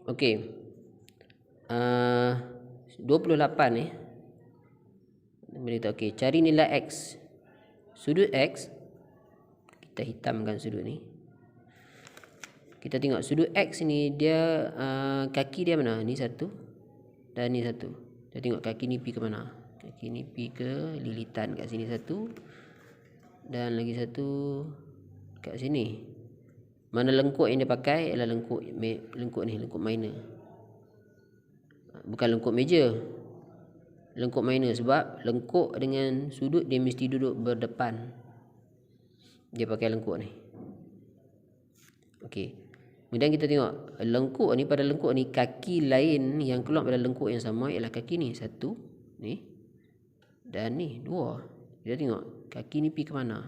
Okey. 28 ni. Beritahu okey, cari nilai X. Sudut X, kita hitamkan sudut ni. Kita tengok sudut X ni dia kaki dia mana? Ni satu dan ni satu. Kita tengok kaki ni pi ke mana? Kaki ni pi ke lilitan kat sini satu dan lagi satu kat sini. Mana lengkuk yang dia pakai ialah lengkuk ni, lengkuk minor. Bukan lengkuk meja. Lengkuk minor sebab lengkuk dengan sudut dia mesti duduk berdepan. Dia pakai lengkuk ni. Okey. Kemudian kita tengok lengkuk ni, pada lengkuk ni kaki lain yang keluar pada lengkuk yang sama ialah kaki ni satu, ni dan ni dua. Kita tengok kaki ni pi ke mana?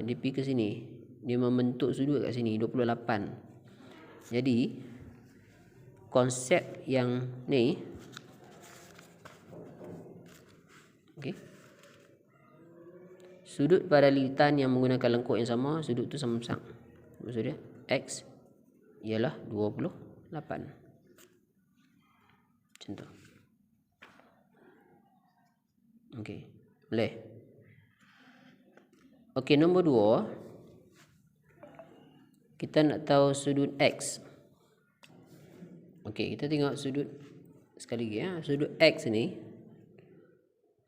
Dia pi ke sini. Dia membentuk sudut kat sini 28. Jadi konsep yang ni, okey, sudut pada lilitan yang menggunakan lengkuk yang sama, sudut tu sama-sama. Maksud dia X ialah 28. Macam tu. Okey, boleh. Okey, nombor 2. Kita nak tahu sudut X. Okey, kita tengok sudut sekali lagi ya. Sudut X ni,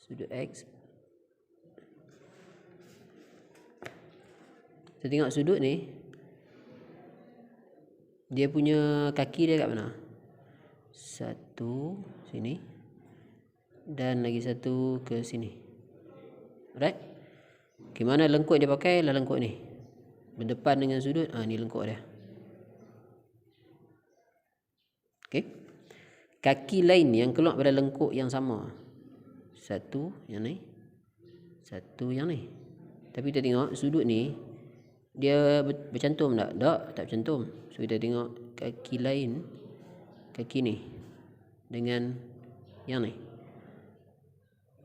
sudut X. Kita tengok sudut ni, dia punya kaki dia kat mana? Satu sini dan lagi satu ke sini. Alright? Okay, mana lengkuk dia pakai lah lengkuk ni. Berdepan dengan sudut, ni lengkuk dia. Okey. Kaki lain yang keluar pada lengkuk yang sama. Satu yang ni, satu yang ni. Tapi kita tengok sudut ni dia bercantum tak? Tak bercantum. So kita tengok kaki lain, kaki ni dengan yang ni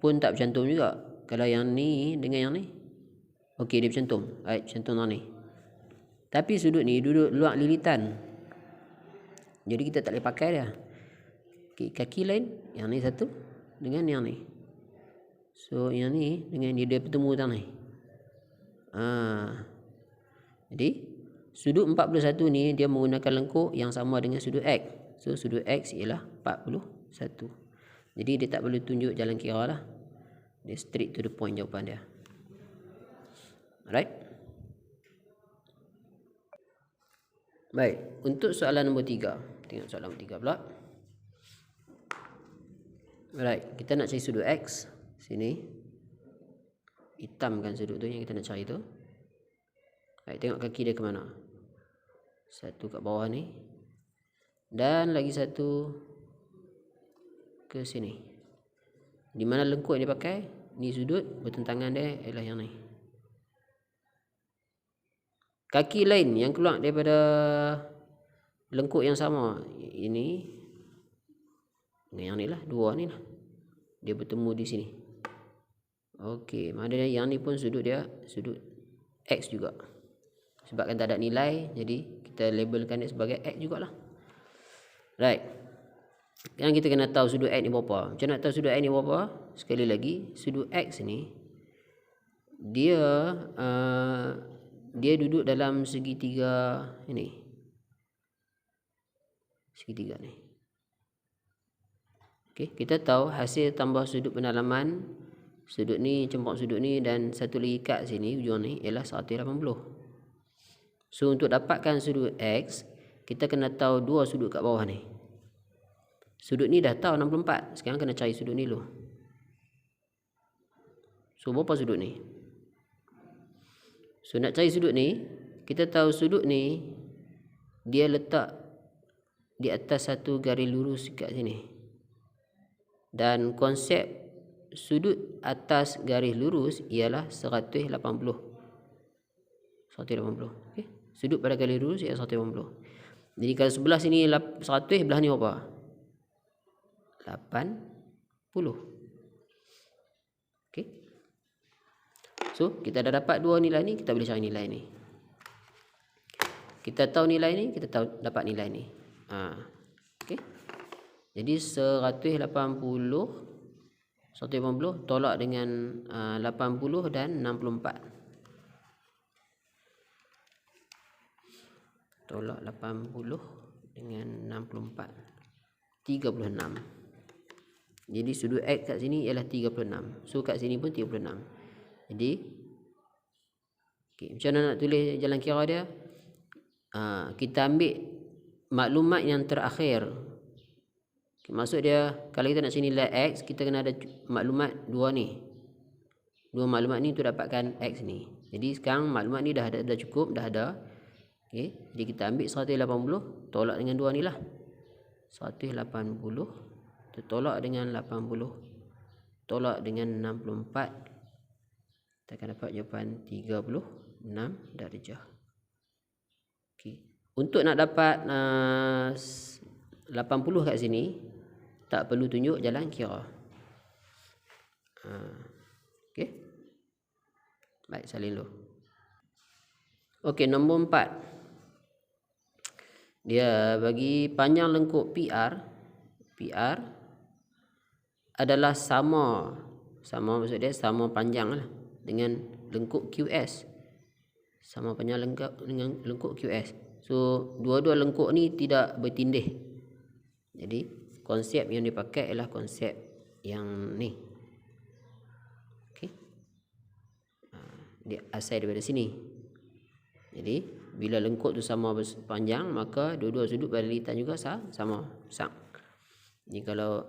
pun tak bercantum juga. Kalau yang ni dengan yang ni, okey, dia bercantum. Baik, bercantum yang ni. Tapi sudut ni duduk luar lilitan. Jadi kita tak boleh pakai dia. Okay, kaki lain, yang ni satu dengan yang ni. So yang ni dengan dia bertemu tang ni. Jadi sudut 41 ni dia menggunakan lengkuk yang sama dengan sudut X. So sudut X ialah 41. Jadi dia tak perlu tunjuk jalan kira lah. Dia straight to the point jawapan dia. Alright. Baik, untuk soalan nombor 3. Tengok soalan nombor 3 pula. Alright, kita nak cari sudut X. Sini. Hitamkan sudut tu yang kita nak cari tu. Baik, tengok kaki dia ke mana. Satu kat bawah ni. Dan lagi satu ke sini. Di mana lengkuk yang dia pakai? Ni sudut, bertentangan dia ialah yang ni. Kaki lain yang keluar daripada lengkuk yang sama, ini dengan yang ni lah, dua ni lah, dia bertemu di sini. Okey, maknanya yang ni pun sudut dia sudut X juga. Sebabkan tak ada nilai, jadi kita labelkan dia sebagai X jugalah. Right. Sekarang kita kena tahu sudut X ni berapa. Macam nak tahu sudut X ni berapa? Sekali lagi, sudut X ni dia duduk dalam segitiga ini. Segitiga ni. Okey, kita tahu hasil tambah sudut pendalaman sudut ni, cempok sudut ni dan satu lagi kat sini ujung ni ialah 180. So untuk dapatkan sudut X, kita kena tahu dua sudut kat bawah ni. Sudut ni dah tahu 64. Sekarang kena cari sudut ni dulu. So berapa sudut ni? So nak cari sudut ni, kita tahu sudut ni dia letak di atas satu garis lurus kat sini. Dan konsep sudut atas garis lurus ialah 180. 180. Okey. Sudut pada garis lurus ialah 180. Jadi kalau sebelah sini 100, belah ni berapa? 80. Okey. So kita dah dapat dua nilai ni, kita boleh cari nilai ni. Kita tahu nilai ni, kita tahu dapat nilai ni. Okey. Jadi 180 tolak dengan 80 dan 64. Tolak 80 dengan 64. 36. Jadi sudut X kat sini ialah 36. So kat sini pun 36. Jadi macam mana nak tulis jalan kira dia? Kita ambil maklumat yang terakhir. Maksud dia, kalau kita nak cari nilai X, kita kena ada maklumat dua ni. Dua maklumat ni untuk dapatkan X ni. Jadi sekarang maklumat ni dah cukup, dah ada. Okay. Jadi kita ambil 180 tolak dengan dua ni lah. 180 tertolak dengan 80 tolak dengan 64. Kita akan dapat jawapan 36 darjah. Okay. Untuk nak dapat 80 kat sini, tak perlu tunjuk jalan kira. Okey. Baik, salin dulu. Okey, nombor 4. Dia bagi panjang lengkuk PR adalah sama maksud dia sama panjang lah dengan lengkuk QS. Sama panjang dengan lengkuk QS. So dua-dua lengkuk ni tidak bertindih. Jadi konsep yang dipakai ialah konsep yang ni. Okey. Dia asal daripada sini. Jadi bila lengkuk tu sama panjang, maka dua-dua sudut pada lilitan juga sama. Jadi kalau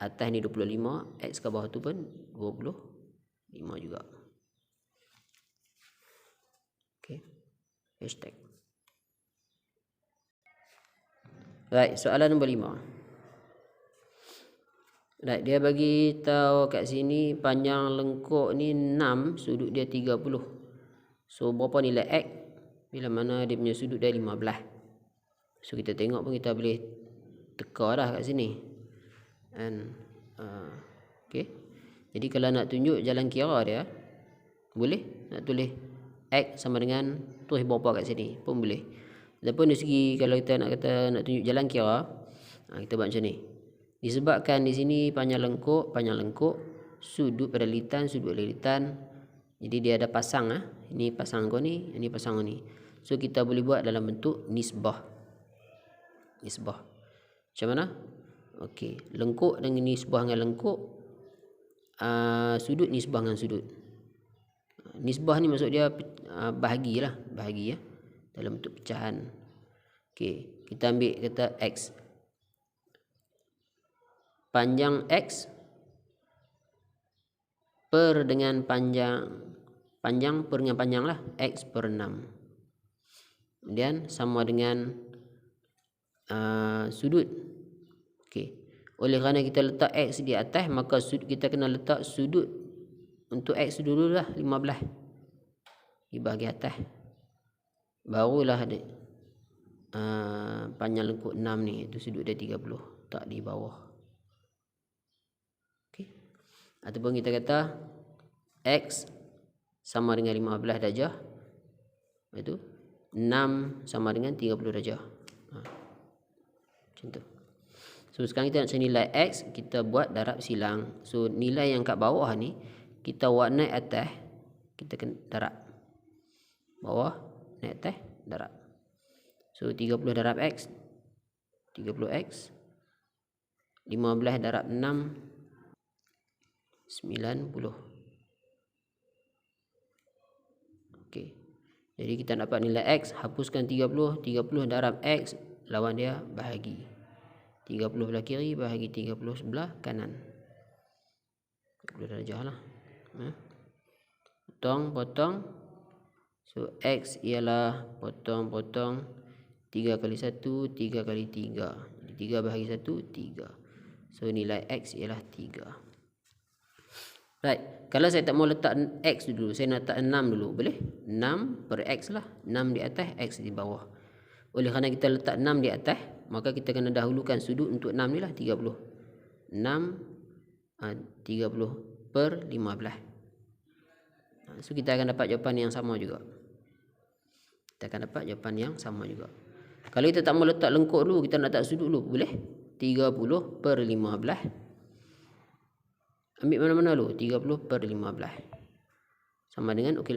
atas ni 25, X ke bawah tu pun 25 juga. Okey. Hashtag. Right, soalan nombor 5. Right, dia bagi tahu kat sini panjang lengkuk ni 6, sudut dia 30. So berapa nilai X bila mana dia punya sudut dia 15. So kita tengok pun kita boleh teka dah kat sini. And okey. Jadi kalau nak tunjuk jalan kira dia, boleh nak tulis X sama dengan tulis berapa kat sini pun boleh. Ataupun dari segi kalau kita nak tunjuk jalan kira, kita buat macam ni. Disebabkan di sini panjang lengkuk, sudut pada lilitan, jadi dia ada pasang. Ini pasang kau ni, ini pasang kau ni. So kita boleh buat dalam bentuk nisbah. Macam mana? Okey, lengkuk dengan nisbah dengan lengkuk, sudut nisbah dengan sudut. Nisbah ni maksud dia bahagi ya, dalam bentuk pecahan. Okey, kita ambil kata X. Panjang X per dengan panjang per dengan panjang lah, X per 6. Kemudian sama dengan sudut. Okey. Oleh kerana kita letak X di atas, maka kita kena letak sudut untuk X dulu lah 15 di bahagian atas. Barulah ada panjang lengkuk 6 ni, itu sudut dia 30, tak di bawah. Okey. Ataupun kita kata X sama dengan 15 darjah, itu 6 sama dengan 30 darjah. Macam tu. So sekarang kita nak cari nilai X, kita buat darab silang. So nilai yang kat bawah ni kita buat naik atas, kita kena darab. Bawah naik atas, darab. So 30 darab X, 30X. 15 darab 6, 90. Okey. Jadi kita dapat nilai X, hapuskan 30 darab X, lawan dia bahagi. 30 belah kiri bahagi 30 sebelah kanan. 30 darjah lah. Potong. So X ialah potong 3 kali 1, 3 kali 3. 3 bahagi 1, 3. So nilai X ialah 3. Right, kalau saya tak mau letak X dulu, saya nak letak 6 dulu, boleh? 6 per X lah, 6 di atas, X di bawah. Oleh kerana kita letak 6 di atas, maka kita kena dahulukan sudut untuk 6 ni lah, 30. 6 30 per 15. So kita akan dapat jawapan yang sama juga. kita akan dapat jawapan yang sama juga. Kalau kita tak mau letak lengkuk dulu, kita nak letak sudut dulu, boleh. 30/15. Ambil mana-mana dulu, 30/15. Sama dengan, okey,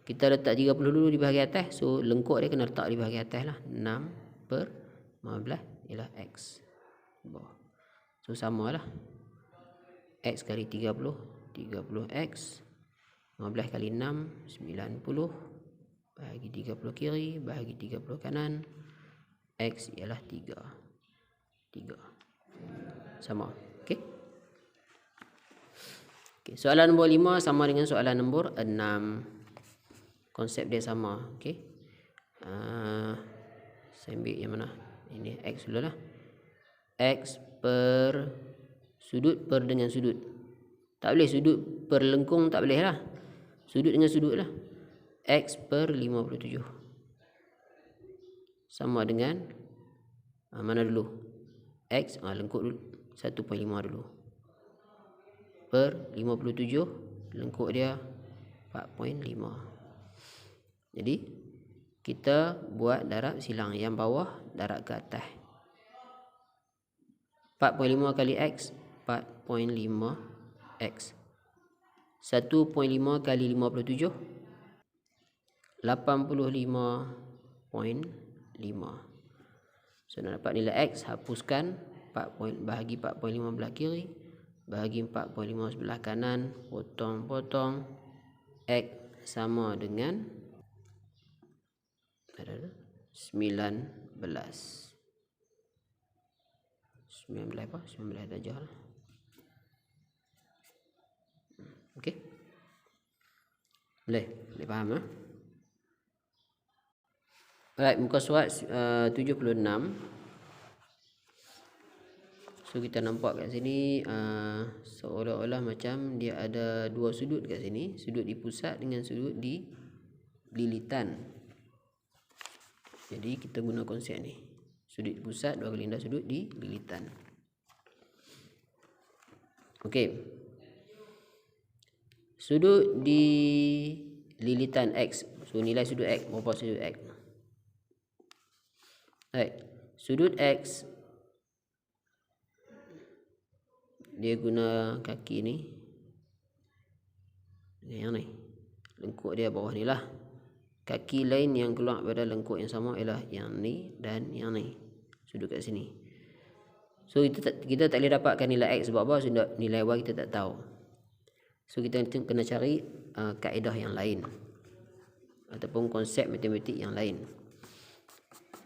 kita letak 30 dulu di bahagian atas. So lengkuk dia kena letak di bahagian atas lah. 6/15 ialah X. So sama lah. X kali 30, 30X. 15 kali 6, 90. Bahagi 30 kiri, bahagi 30 kanan. X ialah 3. Sama. Okey. Okay, soalan nombor 5 sama dengan soalan nombor 6. Konsep dia sama. Okey. Saya ambil yang mana? Ini X dulu lah. X per sudut per dengan sudut. Tak boleh sudut per lengkung, tak boleh lah. Sudut dengan sudut lah. X per 57. Sama dengan mana dulu? X lengkuk dulu 1.5 dulu. Per 57, lengkuk dia 4.5. Jadi kita buat darab silang, yang bawah darab ke atas. 4.5 kali X, 4.5 X. 1.5 kali 57, 85.5. So nak dapat nilai X, hapuskan 4 bahagi 4.5 belah kiri, bahagi 4.5 sebelah kanan, potong-potong. X sama dengan 19. 19 apa? 19 darjah lah. Okey. Boleh faham ah? Alright, muka surat 76. So kita nampak kat sini seolah-olah macam dia ada dua sudut kat sini, sudut di pusat dengan sudut di lilitan. Jadi kita guna konsep ni. Sudut di pusat dua kali sudut di lilitan. Okey. Sudut di lilitan X. So nilai sudut X, berapa sudut X? Right. Sudut X dia guna kaki ni. Yang ni. Lengkuk dia bawah ni lah. Kaki lain yang keluar pada lengkuk yang sama ialah yang ni dan yang ni. Sudut kat sini. So kita tak boleh dapatkan nilai X sebab apa? Sebab nilai Y kita tak tahu. So kita kena cari kaedah yang lain ataupun konsep matematik yang lain.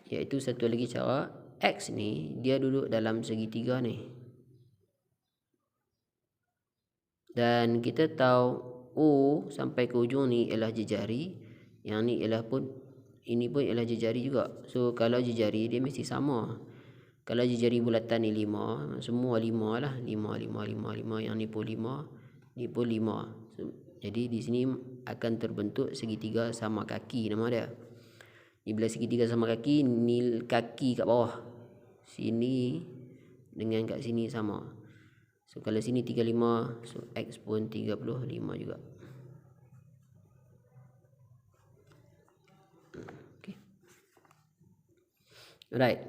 Iaitu satu lagi cara, X ni dia duduk dalam segitiga ni. Dan kita tahu O sampai ke ujung ni ialah jejari, yang ni ialah pun, ini pun ialah jejari juga. So kalau jejari dia mesti sama. Kalau jejari bulatan ni 5, semua 5 lah, 5, 5, 5, 5, yang ni pun 5, ni pun 5. So, jadi di sini akan terbentuk segitiga sama kaki nama dia. Bila segitiga sama kaki, nil kaki kat bawah sini dengan kat sini sama. So kalau sini 35, so X pun 35 juga. Okay. Alright.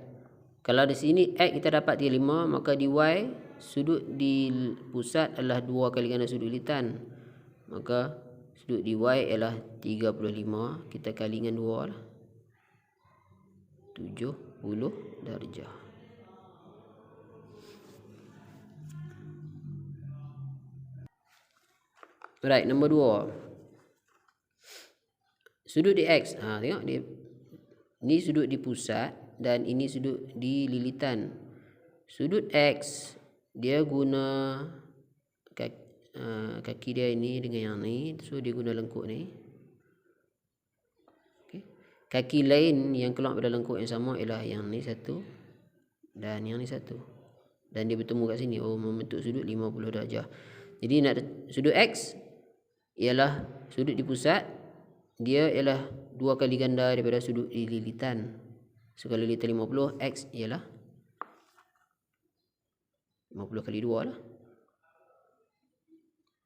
Kalau di sini X kita dapat 35, maka di Y sudut di pusat adalah 2 kali ganda sudut lilitan. Maka sudut di Y ialah 35, kita kali dengan 2 lah. 70 darjah. Alright, nombor 2. Sudut di X. Tengok dia. Ni sudut di pusat dan ini sudut di lilitan. Sudut X dia guna kaki dia ini dengan yang ni. So dia guna lengkuk ni. Okay. Kaki lain yang keluar pada lengkuk yang sama ialah yang ni satu dan yang ni satu. Dan dia bertemu kat sini. Oh, membentuk sudut 50 darjah. Jadi nak sudut X ialah sudut di pusat, dia ialah 2 kali ganda daripada sudut di lilitan. So kalau lilitan 50, X ialah 50 kali 2 lah,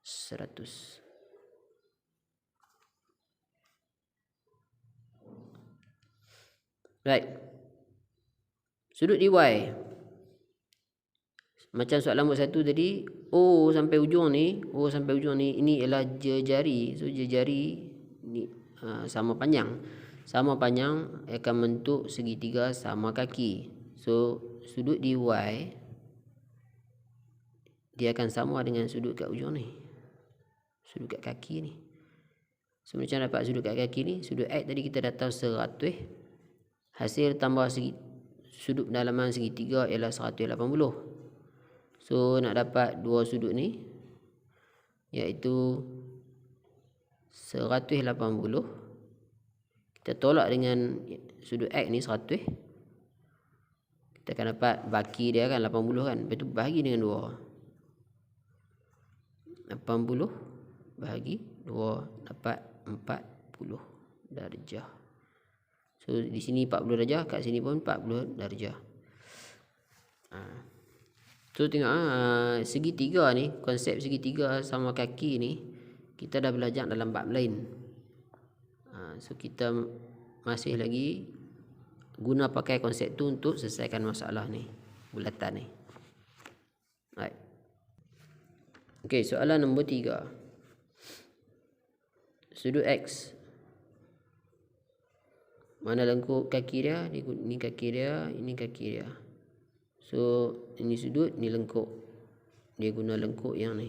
100. Right. Sudut di Y. Macam soalan nombor 1 tadi, O sampai ujung ni, ini ialah jari. So jari ni sama panjang. Sama panjang akan bentuk segitiga sama kaki. So sudut di Y dia akan sama dengan sudut kat ujung ni. Sudut kat kaki ni. So macam dapat sudut kat kaki ni, sudut X tadi kita dah tahu 100. Hasil tambah sudut dalaman segitiga ialah 180. So nak dapat dua sudut ni, iaitu 180. Kita tolak dengan sudut X ni 100. Kita akan dapat baki dia kan 80 kan. Lepas tu bahagi dengan 2. 80 bahagi 2 dapat 40 darjah. So di sini 40 darjah, kat sini pun 40 darjah. So tengok segitiga ni, konsep segitiga sama kaki ni kita dah belajar dalam bab lain. So kita masih lagi guna pakai konsep tu untuk selesaikan masalah ni, bulatan ni. Right. Okey, soalan nombor 3. Sudut X. Mana lengkuk kaki dia? Ni kaki dia, ini kaki dia. So ini sudut, ni lengkuk. Dia guna lengkuk yang ni.